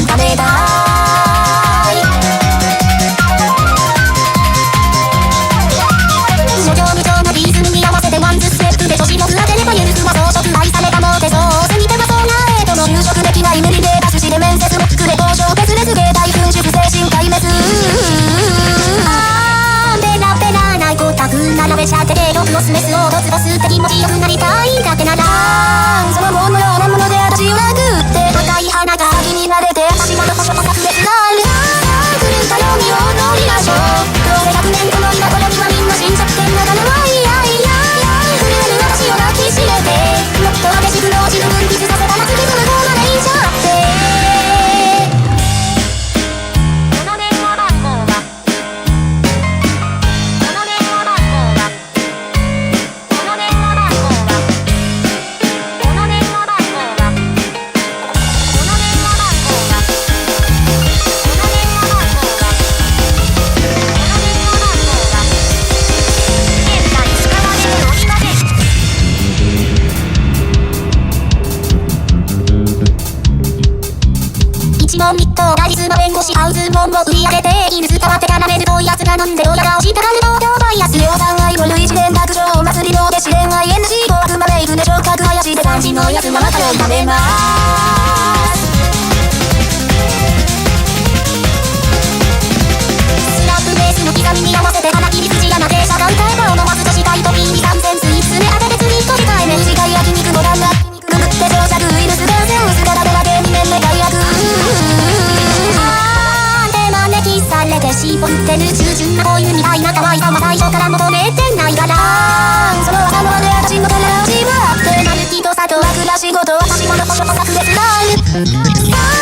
食べたい。諸行無常のリズムに合わせてワンズステップで女子も育てればゆるくは装飾愛されたモテソースに手はそうなえとの就職できない無理で出すしで面接も膨れ交渉別々芸大君主精神壊滅。ペラペラないごたく並べちゃって霊力を示すオードツボスって気持ちよくなりたいだけならそのものようなもので私はグって赤い花が先になれて私もどこそこ格別がある。狂ったように踊りましょう。どれ100年後の今頃にはみんな新着点がかなわいやいや震える私を抱きしめてもっと激しく脳汁分泌させたら次来るこのレイジャーって一問一答カリスマ弁護士ハウズモンを売り上げて犬使わってキャラメルとやつが飲んで親が押したがると両バイアス量産愛を類似連絡上祭りの弟子恋愛 NG 小悪魔メイクで触覚怪しいで感じのやつはまたよ食べまーす。スラップベースの刻みに合わせて花切り筋やなでしゃが歌えば思わず女子会とピンに3センスに詰め当てて次一人対面次回焼肉の旦那ググって長尺ウイルス感染薄型でだけ2年目解約されて絞ってる従順な恋みたいな可愛さは最初から求めてないからその技のある私の体を縛ってなる気とさとは暮らしごと私もどこそこ格別がある。